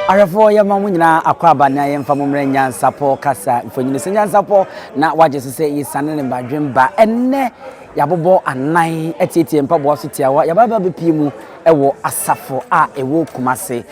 Arafo ya mamunyina akwaba na yemfa mumre NYANSAPO kasa mfonyine se NYANSAPO na waje sese yisane ne badwemba enne yabobo anan etietie mpabo so tiawa yababa bepiemu ewo Asafo a ewo Kumase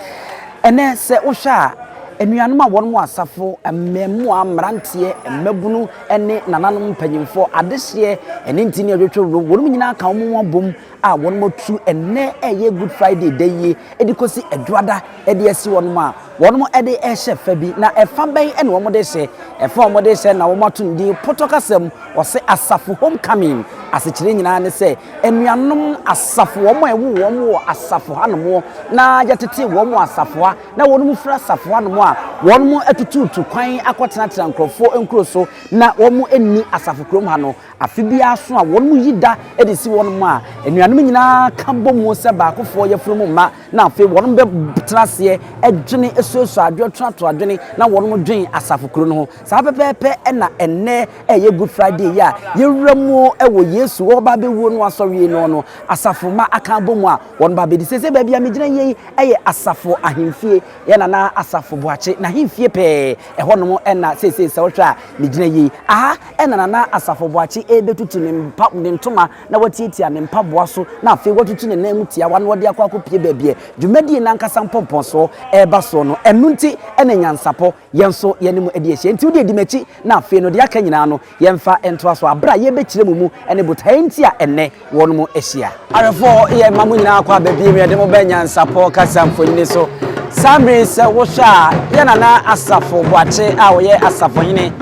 enne se wohwa enuanum a wonmo Asafo mmemu amrantie mmabunu enne nananom mpanyimfo adehye enne ntini adwetwe wonmu nyina ka wo bom a wonmo tu enne eye Good Friday day edikosi edwada ede asi wonmo ede ehye fabi na efa ben ene womo de hye efa womo de hye na womo to ndi potokasem wose Asafo homecoming asechire nyina ne se enuanom Asafo womo ewu womo Asafo hanom na yatete womo Asafo na wonmu fra Asafo hanom a wonmu atututu kwan akotena nkrofo enkroso na womo enni Asafo krom ha no afibia so a wonmu yida edisi wonmu a enuanom nyina kambo mu se baakofo yefromu ma na afi wonmu be trase edwene esoso adwotrato adwene na wonmu dwen Asafo kro no sa pepepe na enne eye Good Friday ya yewramu ewo Yesu wo ba bewu no asori no Asafo ma aka bomu a won ba be di sese ba bia megina yei eye Asafo ahemfie ye na Asafo Boakye na hemfie pe ehonom na sese se wohwa megina yei aha na Asafo Boakye ebetutu ne mpa ne ntoma na watietia ne mpaboa so na afi watutu ne nam tia wa na wode akwa kopie baabie dwumadi na nkasa mpompo so eba so no enunti ene NYANSAPO yenso yenim edi ehye nti wode edimachi na afi no de aka nyina no yemfa ento aso abra ye bekire mumu ene botainti a enne wonmo ehia arefo ye mamu nyina akwa baabie me de mo ba NYANSAPO kasa mfonyine so samre se wohwa ye na Asafo Boakye a wo ye Asafohene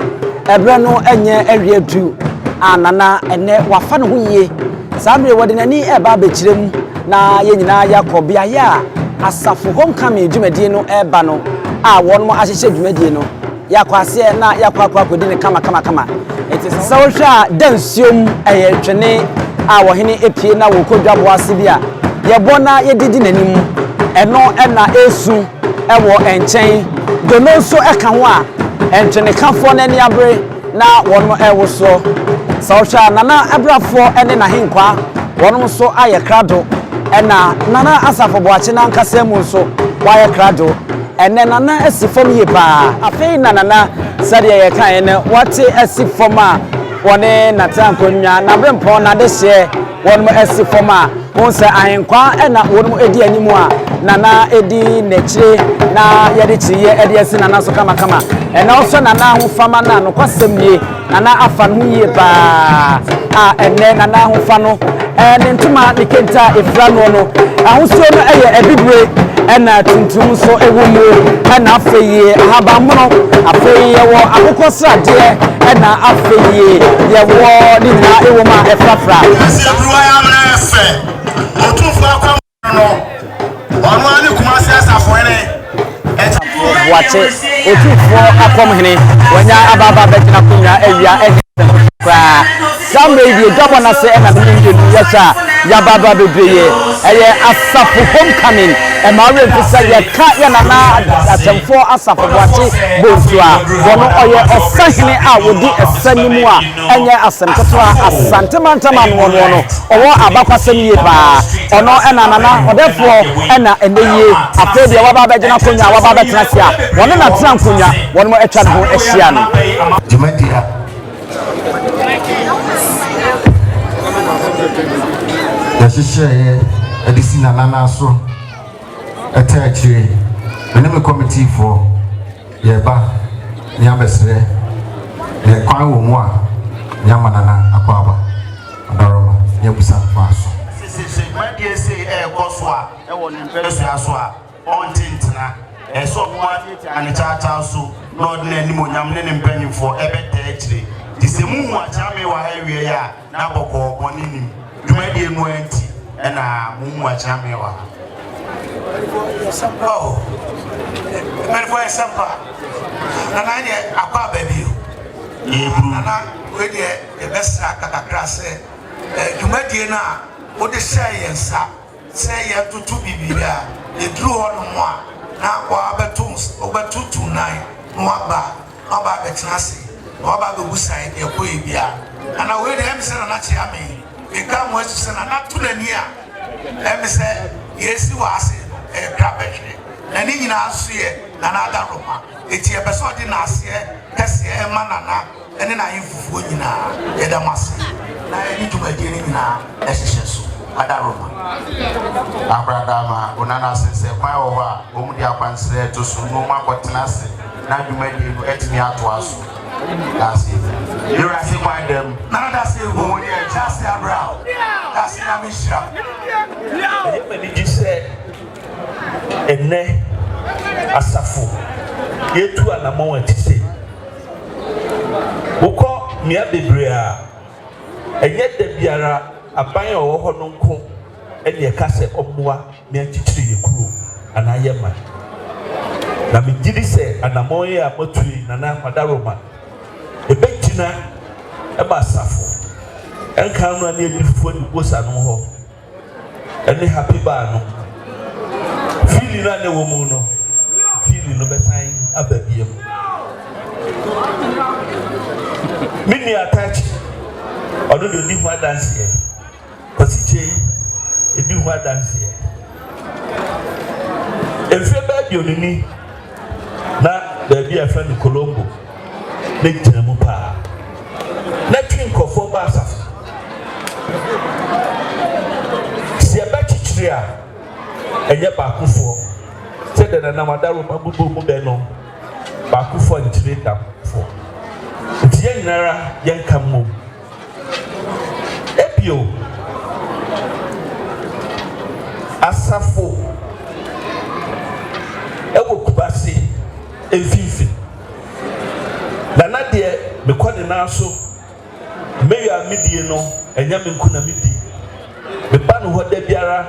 ebre no enye awiedu anana ene wafa no hoyie samre wode nani eba bekirem na ye nyina yakobia ya Asafo homecoming dwumadi no eba no a wonmo ahyehye dwumadi no yakwase na yakwakwa kodi ne kama eti sawhwa dansiom eye twene a wohene epie na wokodwabo ase bia yebona yedidi nanim eno na esu ewo enchen dono so eka ho a entwene kafo na ni abre na wonmo ewo so sawhwa nana abrafo ene na henkwa wonmo so aye krado ena nana Asafo Boakye na nkasemu so waye krado ene nana asifom ye pa afei nana sade ye kan ene wate asifom a wone natankonwa na brempo na de hye wonmo asifom a wonse ahenkwa ena wonmo edi animu a nana edi nechire na yede chiye edi asi nana so kama ena oso nana ho fama na no kwasem ye nana afa no ye pa a ene nana ho fa no ene ntuma nikenta efra no ahosuo no eye Abibirem ena tuntum so ewumu ena afeye ahabamono afeye wo akoko srade ena afeye ye wo ni na ewoma efrafra asebruwa ya mna efe Otumfuo Akwamuhene no onu ani Kumase Asafohene Boakye Otumfuo Akwamuhene wanya ababa begina kunya ewia kwa samre die double na se ena ndu yacha ya baba bebreye eye Asafo homecoming e ma we mfisa ye ka ya na Achemfour Asafo Boakye bontua bono oye Asahene a wodi esanimu a enye asemtotoa Asante mantaman no owo abakwasem ye pa ono ena nana odefo ena eneye afedi ya baba begina konya baba betrasia wono na trankonya wono etwa no ehia no jumadia yashishe edisi na nana so etachire meneme committee for yeba nyabesre ne kwan wo mu a nyamanana akwaba adaroma nyabusa faso sisi madie se koso a wo nimpeso aso a ontintina eso mo ani chacha so no na ni monyam ne mpanyimfo ebetachire disemu mu achame wa hawie ya na boko boninim dwumadi enu anti na mu achame wa sampo merfo sampa na nanye akwa baby na we de best akakra se dwumadi na o de science se ya tutu bibia e dru hono mo na wa betum obetutu nine no aba betrase no aba bebusan e ko ebia ana we de em se na chi ame e ka mo se na tunani a em se yesi wa ase grabetwe and in Asia, another Roma. It's a person in Asia, Cassia, Manana, and then I info in a mass. I need to make it in a session. Adaroma. Abradama, Unana says, my over, Umudia Pansre to Sumuma Quatinasi, Nadumedi, Etnia to us. That's it. You're asking by them. None that's it, Umudia, just a brow. That's a mission. Did you say, and ne Asafo, ye two and a moment to say, who call me Abibirem, and yet the Biara. Aban o ho no nko e de ka se omoa na chichiri yekuru anayema na me gidi se anamon ye amatui na na Adaroma e betina e ba Asafo enka no na edifuo ni bosa no ho ene happy ba no fili na ne wo mu no fili no betan ababiem mini attach odo do ni ho dance here Posiche, a do what dance here. If you're bad, you need not there be a friend of Colombo, make Jemupa. Let drink of 4 bars. See a battery and your Baffour said that another Babu Beno Baffour and Trade for. It's young Nara, young Camu. Epio. Asafo ewo kubasi enfifi na de me kwade na so me ya medie no enya me nkuna medi me ba no hoda biara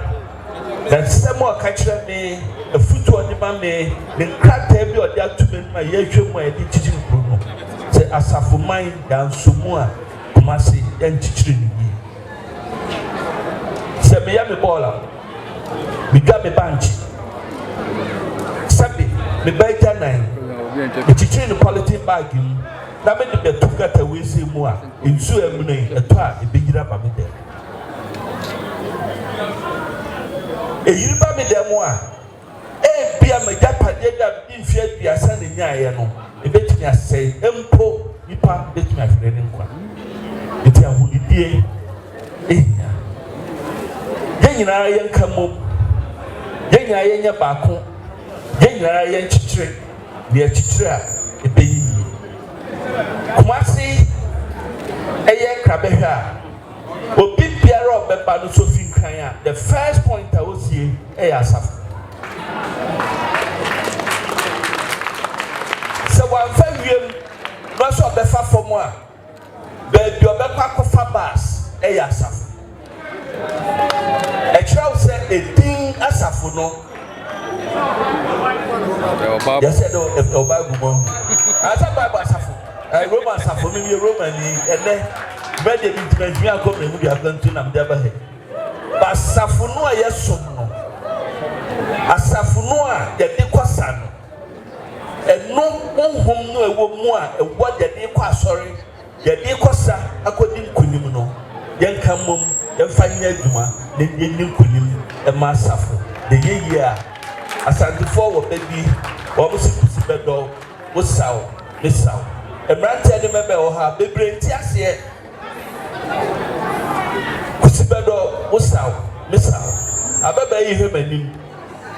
na semo aka kire me afutu ode ma me nkrata bi ode atumi ma ye hwemu a de chichi nkuru no se Asafo man dansomu a kumasi enchichiri ni se me ya me bola we got me bunch. Sabi, me buy canine. It's a chain of politics bag. Now, many of the two got away, say more. In so a toy, a big up of it. A you buy me there more. Eh, be a Majapa, in fear, be a son in Yano. A bit me, I say, Empo, Nipa, bet my friend in one. It's a woody day. Eh, then I am come up. Yenya yenya bako yenya yen chichire de chichire a ebeyi kumasi eye krabehwa obi biara obeba no so fi nkran a the first point I was here Asafo so one fa wiem no so obefa fom a be bi obekwa kofa bus Asafo a child said a thing Asafo no. Yes, said no, Bible. As a Bible Asafo, I Roman Asafo, maybe a Roman, and then read the intimate me. I come and we are going to them never head. But Asafo no, yes, so no. Asafo no, the Dequasan, and no home no a woman, and what the Dequa sorry, the Dequasa, according to Kunimno, young Camum, and finding Juma. The new Kunim and Asafo. The year Asante forward baby, almost Kusibedo was sound, Miss Sound. A man tell the member or her baby tears here. Kusibedo was sound, Miss Sound. I bet you him and him.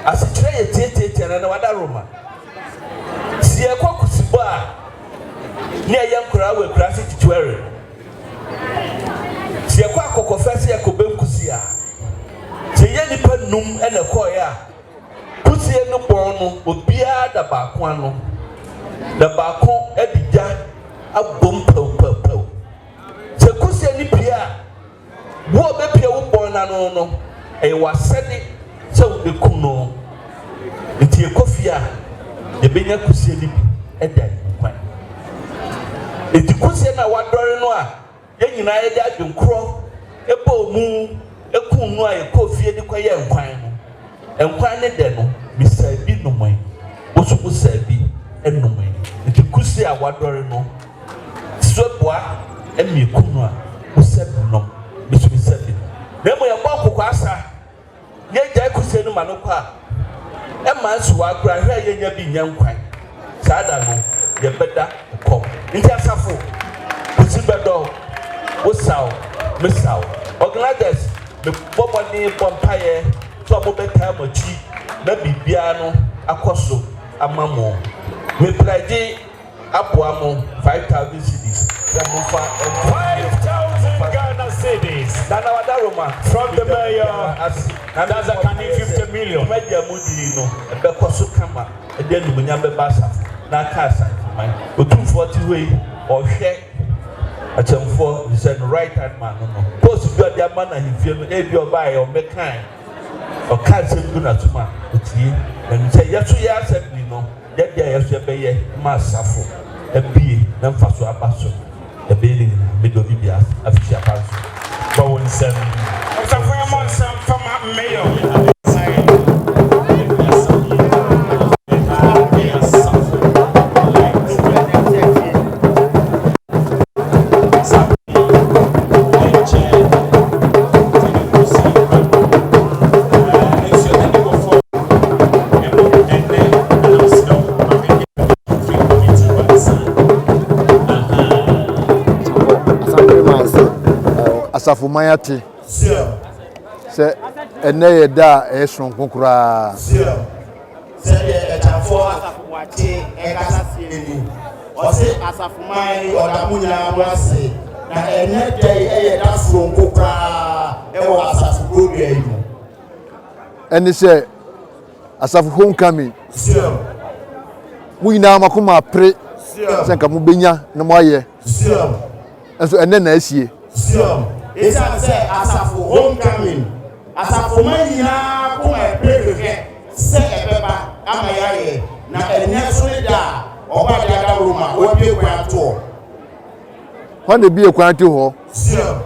As a tray a tate and another Roma. See a Kusiba near young crowd with classic to wear. See a quack of fancy a Kubem Kusia. The Yanipa num and a coya. Pussy no bono would be the baquano. The bacon at the jar a boom po. The Pussy and Pia. What the Pia born and no. I was said it so the Kuno. It's your coffee. The Benya Pussy at that. It's the Pussy and I want Doranoa. Then you know that you crow a bow moon. Ekunu a ekofie de kwaye nkwan no nkwan ne de no bisabi nomai osuku sabi enomai enti kusi a wadore no soboa emi ekunu a usabi nom bisabi na mo ya bọ kokọ asa ye ja kusi no manokọ a man so akura hwe ye nya bi nyankwan sada no ye beda kom nti Asafo usibedo wosaw mesaw organizers me boboni pompaye so mo beta machi na bibia no akoso amamo we pledge aboamo 5,000 cedis 5,000 Ghana cedis from the mayor that's a can 50 million media mudi no be koso kama e de no nya be basa na kasa Otumfuo ti we o hwe Achemfour is a right hand man no post bi the man na hifie no e bi oba e o mekan o kan se bi na tuma otie na say yeso ya assembly no ye dia yeso be ye ma Asafo e bi na mfaso abaso e be ni me do bibia afisia panso but when some Asafo ya mon some from mayor Asafo mayate se ene ye da e son konkura se ye etafo Asafo wate e kasa sieni o se Asafo mai odamunya wase na ene de ye da son konkura e wo Asafo godua yi ene se Asafo homecoming mu ina makoma pre se nka mu benya na mo aye enso ene na asie it's Asafo homecoming. Asafo manina kuma preke se ebeba amayaye na enyeso da oba da Roma obi ekwanto. When be ekwanto ho. Sure.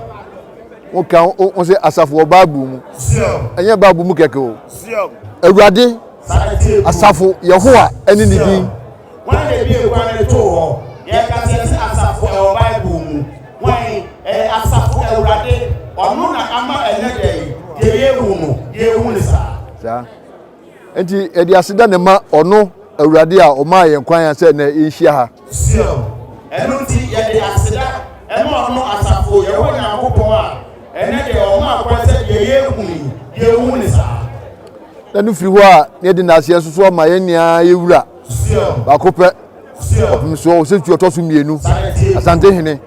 O kan o se Asafo obabu mu. Sure. Enye babu mu keke o. Sure. Awurade Asafo Yehowa eni ni din. When be ekwanto ho, ye ka se Asafo obabu mu. When Asafo Awurade ono na ama enede ye hu ni sa enti edi aseda ne ma ono Awurade a o ma ye nkwan se na ehia ha enu ti ye di aseda e ma ono Asafo ye wo na akopon a enede o ma akwa se ye hu ni sa na nu firi ho a ne di na ase so ma ye nia ye wura ba kopɛ opumso se tu otoso mienu Asante hene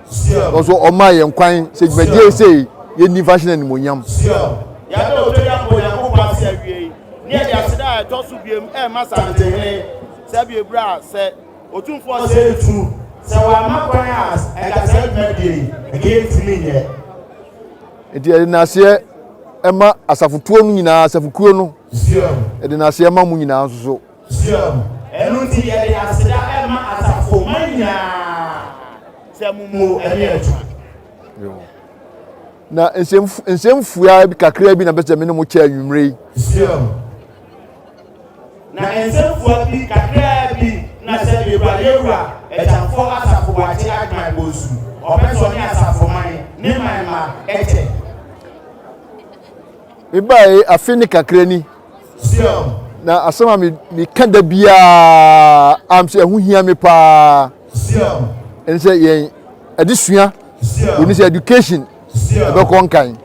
so o ma ye nkwan se gbaje sei ye ni fashion ni monyam ya do to ya bo ya ko ba se awie ni e dia sida to so biem e ma Asante hene se bi ebra se Otumfuo se tu se wa ma kwan as e ka se medie e ke timi nye enti na ase e ma asafotuo no nyina asafokuo no e de na ase e ma mu nyina nso enu ti ye de asida e ma Asafo manya se mumu e ye tu na ensemfua bi kakra bi na bese me no mo cha anwumrei na ensemfua bi kakra bi na se bi ba yewura Achemfour Asafo wate adman bosu obeso ni Asafo man ni man ma ete e bai afini kakra ni na asama mi kanda bia am se hu hia me pa en se yen adisua oni se education ebe konkan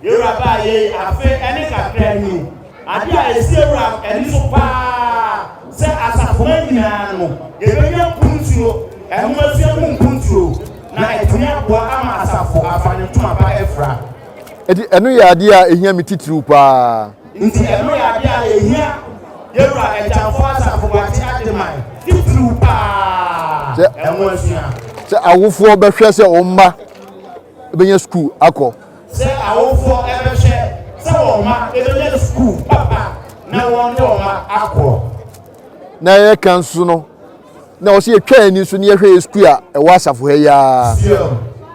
yewura ba ye afi eni kakra ni ade a esi yewura eni so pa se Asafo nyina no yebenya puntuo ehun afia mu puntuo na etunya bo ama Asafo afanye tuma ba efra edi enu ya ade a ehia mi titiri pa nti eno ya bia ehia yewura Achemfour Asafo wate adman titru pa eno afia se awofo behwe se o mma ebenya school akọ se awofo ebehwe se o mma ebenya school papa na won de o mma akọ na ye kansu no na o se etwa ani so ne ye hwe school a e wa Asafo ya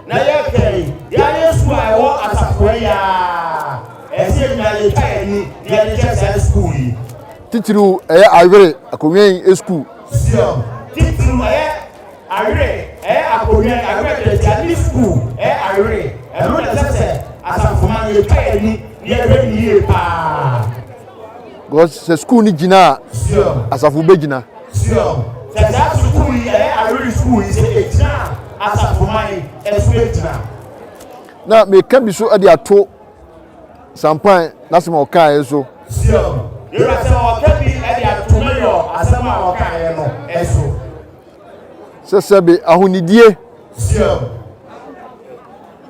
na ye kai ya school a e wa Asafo ya ese na ye kai ni ye je school yi titiru e awere akonwen school titiru Arre akonwen arre de ni school arre eno na se Asafo man ye kai ni ye re ni pa because the school ni gina Asafo be gina that school I really school is a gina Asafo man e gina na me can be so ade ato sampan na se mo kan so you are say o can be ade ato me yo asema o kan no eso sesebe ahunidie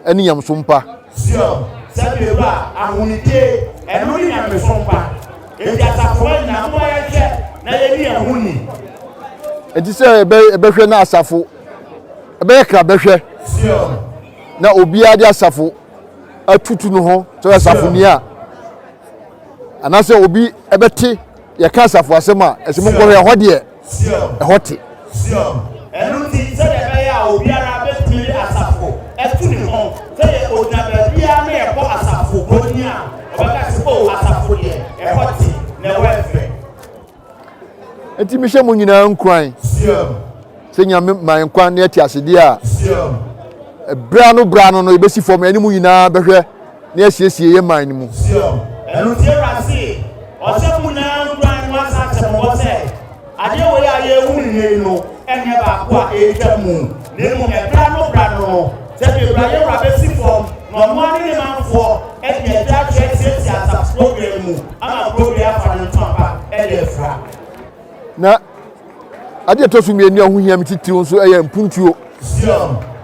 eni yam so mpa sebe ba ahunidie eno ni yam so mpa e Asafo na mo ya je na ye ni ahuni enti se ebe hwe na Asafo ebe kra behwe na obi ade Asafo atutu no ho so Asafo ni a anase obi ebete ye ka Asafo asema esimo nkoro ye hode e hote enu ti se de be ya obi ara betimi Asafo etu ni ho se ye odaba bia na ye ko Asafo ko ni a obeka se o Asafo de e hote na wefe enti mi hye mo nyina nkwan se nyame man kwan na ati asede a bra no ebesi fom ani mu nyina behwe na asiesie ye man ni mu enu ti rasi o se mu na nkwan wa sa se mo se ade wo ya ye hu ni no enye ba ko a etwa mu na mu bra no se be bra ye ra besi fom no mo ani ni manfo e de da che se Asafo program mu ama program fa no tonpa e de fra na ade to so mienu ahohia mititiru nso eye mpuntuo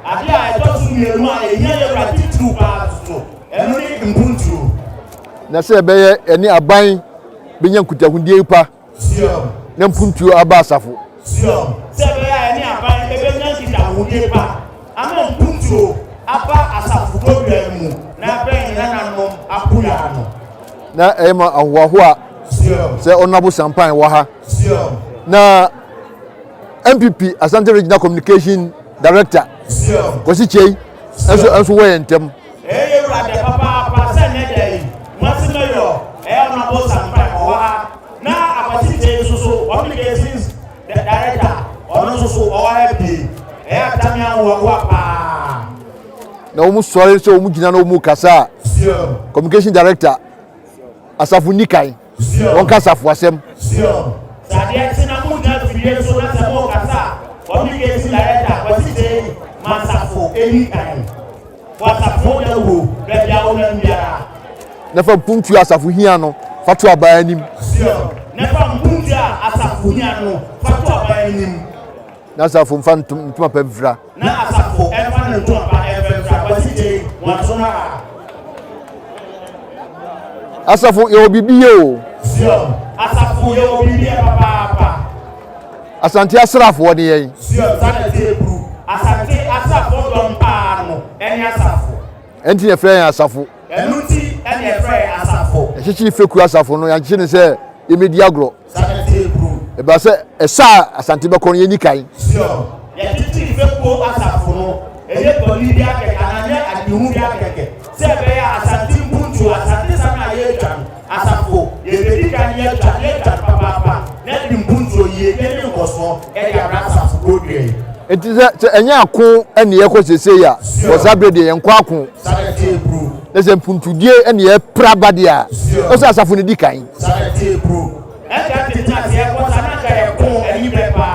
ade a to so mienu a ehia ye ra titiru ba so enu ni mpuntuo na se beye eni aban benya nkutahundie pa na mpuntuo aba Asafo se beye eni aban benya nkutahundie pa ama mpuntuo aba Asafo program mu na ben na no apuya no na ema ahwaho a se onabo sampan wa ha na MPP Asante Regional Communication Director Kosi Chei enso we entem ye ra de papa se ne dey masi no yo onabo sampan wa ha na Akwasi Chei so communications director ono so o wa bi atamia wa pa na omu sori so omu gina na omu kasa Communication Director Asafo nikai won ka Asafo asem Sadia tina mu na fie so na se mo kasa communication director Akwasi Chei Asafo anytime Asafo da wo be bia wo na bia na fa puntu Asafo hia no fatu aba anim na fa puntu Asafo hia no fatu aba anim na Asafo mfa ntuma pa vra na Asafo e fa no ntuma pa e vra Akwasi Chei wansona Asafo ye obibi o Asafo ye obibi papa Asante asrafo de yen Asante ebru Asante Asafo don pa no eni Asafo enti ye frɛ Asafo enuti eni ye frɛ Asafo ehyechi feku Asafo no ya kyene sɛ ye medi agro Asante ebru e ba sɛ esa Asante be kon ye nikai ye titi feku Asafo no eye boli bia keke ananya adihu bia keke se be ya Asante mpuntu Asante sana ye twan Asafo ye bedi kan ye twan papa na di mpuntu ye ne ngoso e ya Asafo godwe enti sɛ enya ako ene ye ko sese ya wosabre de ye nkwa ako Asante ebru na sɛ mpuntudie ene ye praba de a o sɛ Asafo ne dikan Asante ebru enta tinta se ko sana ka ye ko eni bepa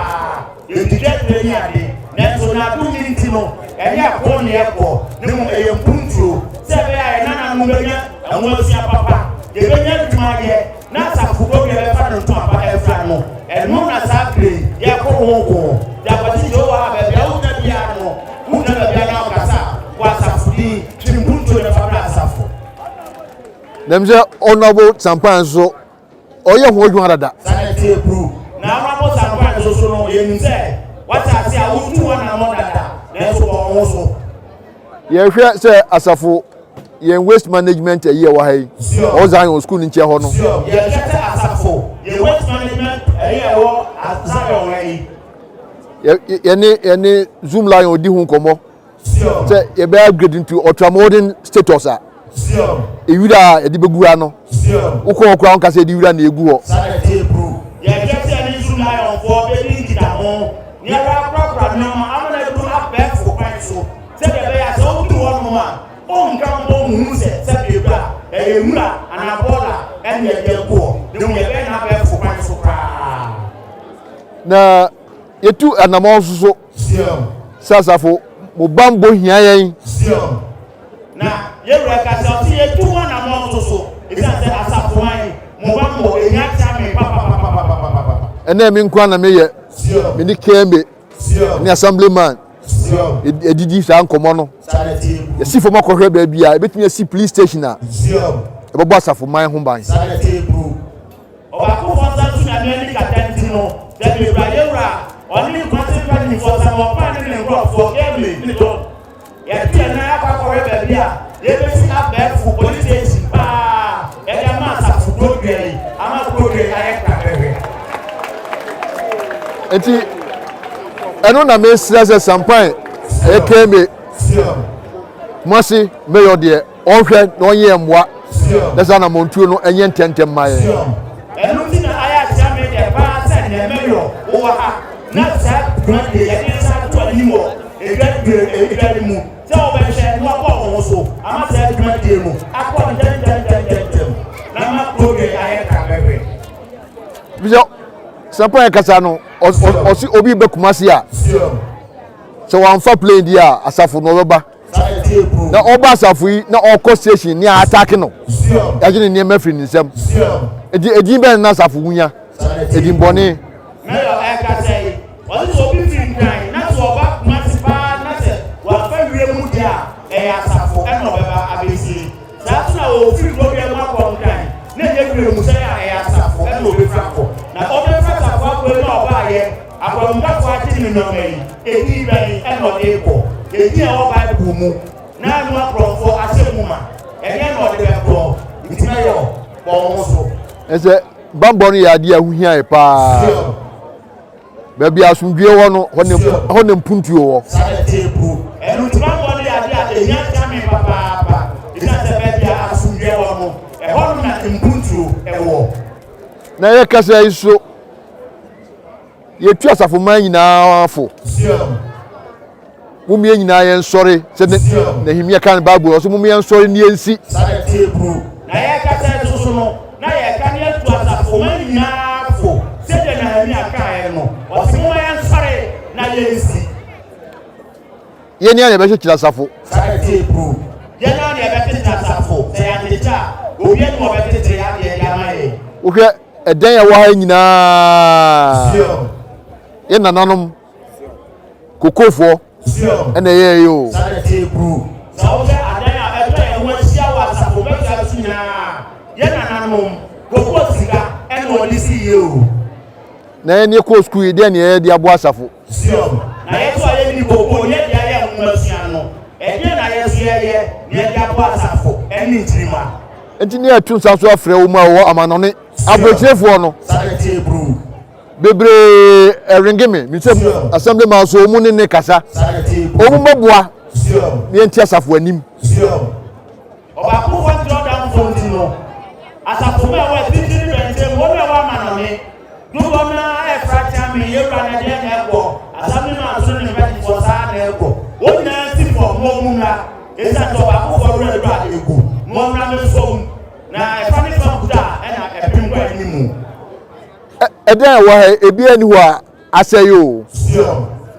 ye ticket de ni ade na so na du ni ntino enya ko ne ye ko ne mu eye mpuntu se be ya na mu benya anwosia papa ye benya dwuma ye na Asafo go be fa no to apa e fra no eno na sakre ye ko ho ya Akwasi Chei wa be bia u na bia no u na bia na kasa wa Asafo di mpuntu ne fa bra Asafo dem sɛ honorable sampan so oye ho adwuma dada Asante ebru na honorable sampan so no ye nim se wata se a wutu na mo dada na so bo so ye hwɛ sɛ Asafo ye waste management ye wa hai o zan school nche ho no ye kete Asafo ye waste management ye wo Zion wai ye Zoom line odi hu nkomo sɛ ye be upgrade into ultramodern status a ewira e di begura no ukọ okura onka se di wira na egu ho Asante ebru ye kete ni Zoom line for be di kita ho ni ara program no ma amana du abẹ fo kwan so se be ya so wutu ho no ma o nka mbo mu se be bra e ewura anabola e ne ye ko no ye be na be fo kwan so pra na yetu anamo so Asafo mo bambo hia yen na yewura ka se o ti yetu anamo so isa se Asafohene mo bambo enya chame papa ene mi nkwa na meye mi ni kembe ni assemblyman edidi sa nkomo no ye si fo makohwe ba bia e betumi si police station a e bobo Asafohene ho ban oba ko fonza tu na ni ka tanti no de be bra yewura oni kwate pa ni fo sa mo pa ni ngro fo kembe ni to ya ti na akwa ko ba bia ye be si abeg fu police station pa e da ma Asafo do gbe ama ko gbe ayeka bebe enti eno na me stress sampan e kembe mosi mayor de onhwe na onye mmoa na sa na montuo no enye ntentem maye enu ti na aya chame de pa se ne mayor o ha na sa grande ye ni sa to animo e grade mu se o be she no ko won so ama se grande mu akwa ndem na ma ko ge ayeka bebe bijo sampan kasa no osi obi be kumasi a so wan fa play dia Asafo no beba na oba Asafo yi na okọ station ni attack no ya gine ni mafri ni nsem edi be na Asafo wunya edi mbone na yo eka say o so bi fi nkan na so oba kumasi pa na se wa fa wie mu dia Asafo e no beba abesi sa tu na o fi go bi ma ko nkan na ye wie mu se ya Asafo e no be frako na o be frako ko na oba ye Akwamuhene ati ni no mai edi bai eno eko edi a oba bumu na anu aprofo asemuma ene no de beko itina yo bo so ese bambo no ya dia huhia e pa ba bia asumdue wo no honem puntuo wo sare tebu enu bambo no ya dia enya chame papa itina se ba bia asumdue wo no e hono na impuntuo e wo na ye kasa iso yetu Asafohene nyina afo mumie nyina yen sori se na himia kan Bible so mumie sori ni ensi sare tebu na ye kasa so no na ye kan yetu Asafohene nyina afo se de na himia kan no o se mo yen sori na ye ensi ye ni ane be chira Asafo sare tebu ye na ne be chira Asafo se ya de cha obi en mo be chira ya de ya mai o hwe eden ya wo ha nyina ye nananom kokofo ene ye yo sare tebu sa o be adan a eto e ho sia wa Asafo be ka su nyina ye nananom kokofo sika ene o disi ye o na ye ni ko school de ne ye de abo Asafo na ye to ye ni koko ye dia ye ho sia no e de na ye su ye ne de abo Asafo ene ntirima enti ne atu nsanso afre wo ma wo amanone abrochefo no sare tebu bebre eringeme mi se assembly man so mu ne kasa sare tebu o mu mabua mi enti Asafo anim oba ku fo draw down phone no Asafo me wa titiri rente mo me wa manone do na e fracha me ye ra na de na ko assembly man so ne be for sa na ko o na ti for mo mu na e sa to ba ku fo re ra egu mo na me so na e fa ni fa kuta e na e pin kwa ni mu eden wa ebi ani ho asayo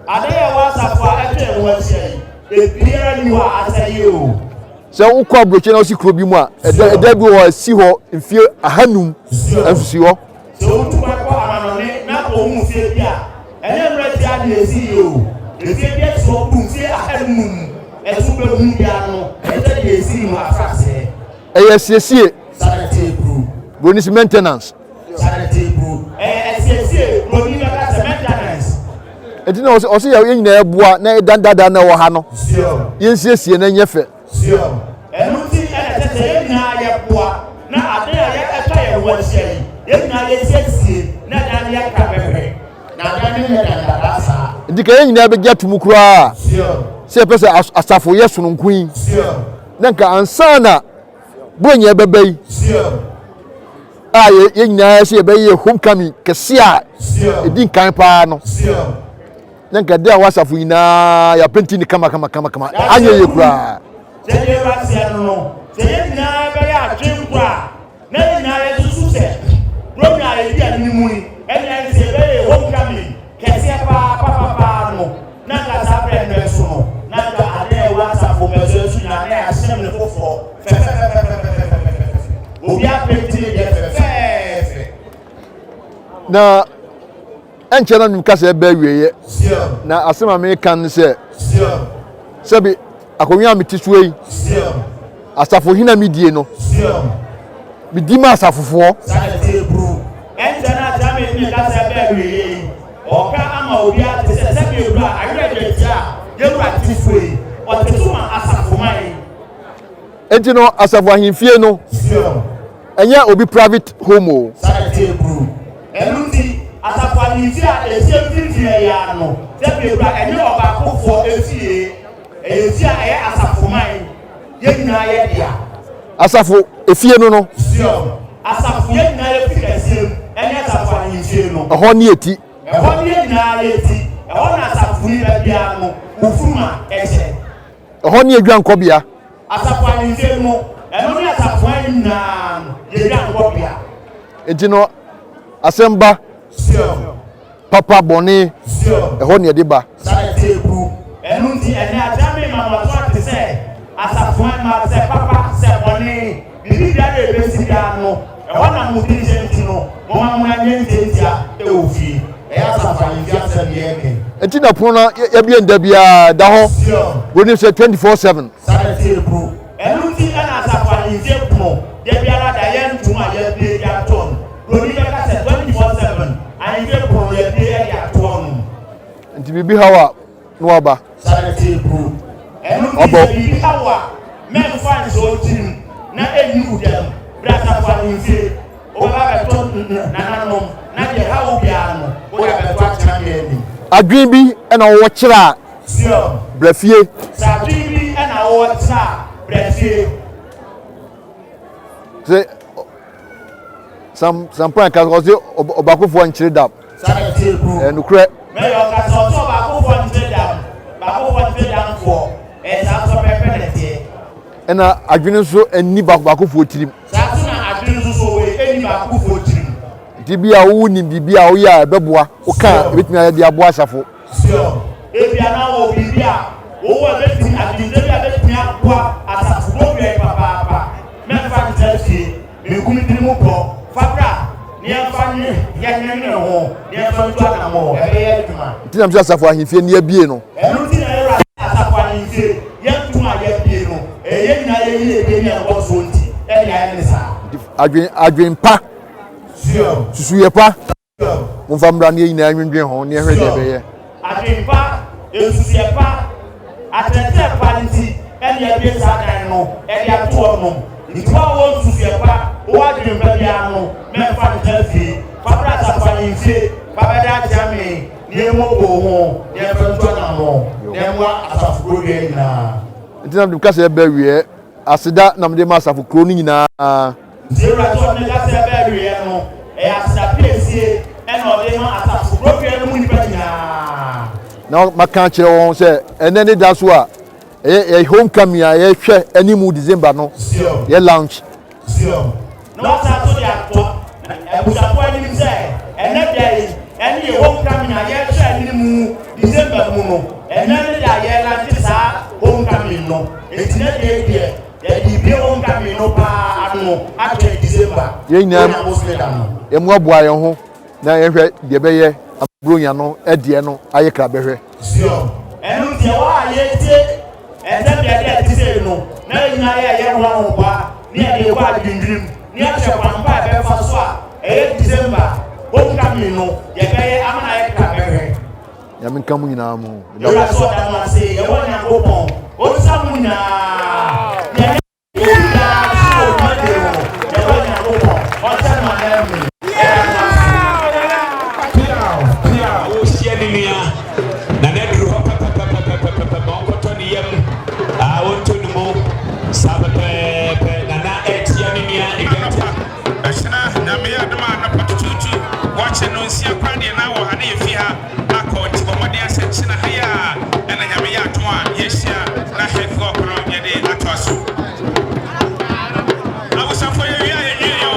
adaya wa Asafo ete wo sei ebi ani ho asayo se ukọ abroche na osi kro bi mu a eda bi wo si ho mfie ahanum ansusi ho so tu kwa kwa amanone na ko mu fie bia ene mra ti ade esi yo efie bia so bu fie ahanum esu be hu bia no ete de esi mu afase eye siesie sare tebu bonus maintenance sare tebu siesie boni na ka maintenance etina osi ya yin na ebua na dandada na wo ha no yen siesie na nyefe enu ti ene tete ye na ye bua na ade ya eta ye wo sei ye na ye siesie na dan ye ka bebe na dan ye da sa ndika yin na be gatu kura se pese Asafo ye sunu nkun na nka ansana bonye bebe ye nyina se be ye homecoming kese a edin kan pa no na nka de a Asafo nyina ya penti ni kama anye ye kura Seye rasi anu no. Seye na be ya Achemfour. Na na ye susu se. When I hear the moon, and I say, hey, homecoming, can see papa, no, not as I read the song, not that I was a for measures, and I have 74. We are painting na enchana nimkasa ebe wiye na asema me kan se sebi akonya metisue Asafohene medie no medima Asafofo enchana jame ni kasa ebe wiye oka ama obi ate se sebi ebra agredia yewra tisue otesuma Asafomai entino Asafohene fie no enya obi private home o elundi Asafomai a esemfifie ya no sebi ebra enye obakofo efie efie a Asafomai yenya ye dia Asafo efie no Asafo yenya ye fikasiem enye Asafomai efie no eho ne eti eho ne yenya ye eti eho na Asafomai ba bia no ufuma eche eho ne adwankobia Asafomai efie no eno ne Asafomai na ye adwankobia entino asemba papa boni eho ne ediba enundi ene ajame mama to ate se Asafomai ma se papa se boni bibi dia de besi dia no eho na mudiri jenti no mama mo anye ntia e ofi e Asafomai dia se bi eke entina pona ya bia ndabia da ho boni se 24/7 enundi ana Asafomai dia pno dia biara da ye ntuma ye bi dia ton boni be ka se 24/7 ani dia pno ye bi dia ton nti bibi hawa no aba Obo hawa men fans o team na enu dem brata Asafomai fi o ba beto nananom na de hawo bia no o ya beto achane adwin bi na wo kira brafie adwin bi na wo kira brafie se some point ka ko se obakofo nchire dab nukre me yo ka so obakofo nchire dab bakofo nchire dab for so pepe na tie ena adwin so eni bakofo tirim sa so na adwin so we eni bakofo tirim di bia wo ni bibia wo ya beboa wo ka betumi ya di aboa Asafo ebia na wo bibia wo betumi adwin bia betumi aboa Asafo bo bia papa me fa ntafi me kumi dirimu po fabra ni afanye yanyanne ho ni afantu na mo ebe ye duma tinam se Asafo ahemfie ni abie no enu ti na era Asafo ahemfie yentuma ye bie no eye nyina ye yi ebe ni abo so nti e ya ne sa adwin pa susu ye pa mo famra ni nyina anwendwen ho ni ehwe de be ye adwin pa esusu ye pa atete pa nti e ni ebe sa dan no e ya to no nti wo susu ye pa wo adwin pa bia no me fa ntafi fabra Asafomai fi babada jame ni mo bo ho ni afantu na mo ni mo Asafo de na tinam de kase be wie asida nam de ma Asafo kro ni nyina zero to ne kase be wie no e asida piesie e no de ma Asafo kro wie no mu ni ba nyina na maka kire won se ene ne da so a e homecoming a ye hwe animu December no ye launch no sa to dia to e busa po ani se ene dia ene ye homecoming a ye hwe animu December mu no ene dia ye launch sa homecoming no etine dia ya di bi homecoming no pa anu ate December ye nyam e mu aboa ye ho na ye hwe de be ye abronya no e de no aye kra be hwe enu dia wa ye tie ete dia ti se no na nyina ye ho kwa ni e de kwa dindrim ni a che kwampa be fa so a e December homecoming no ye be ye amana ye kra be hwe ya min kamu nyina mu yo la so da ma se ye wo nya go pon o sa mu nya ye ya so ma de ye wo nya go pon o sa ma na mi pia o sie ni nia na ne duru papa mo ko to ni yem a o to ni mo sabe na na etia ni nia igenta ashna na me aduma na patutu wache no nsia kwade na wo ha na ye fi ha akọ ti bomode asenchi na haya ena nyame ya to a yehia na hefo kro ye de atoso awusafo ye wi aye yo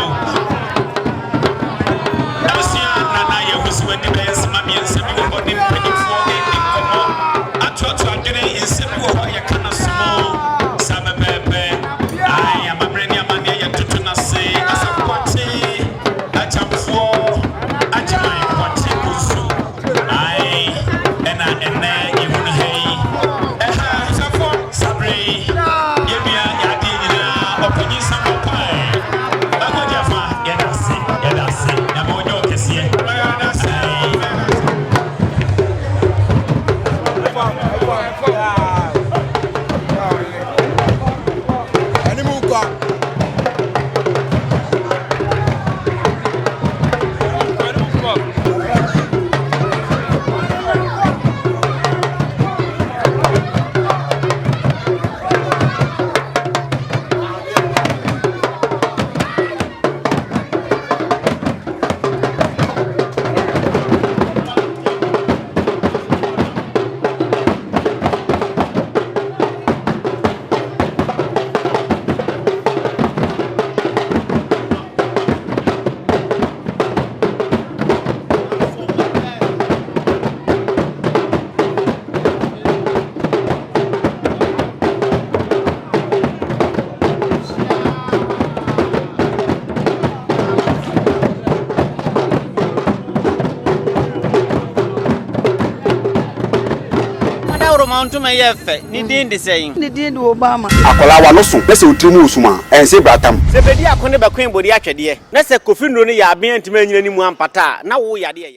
romanto me yefe ni din de sey ni din de Obama akola wa no so na se otrimu usuma ense bratam se bedi akone be kwen bodi atwede na se Kofi Nro ni ya aben antima nyina ni mu ampata na wo yade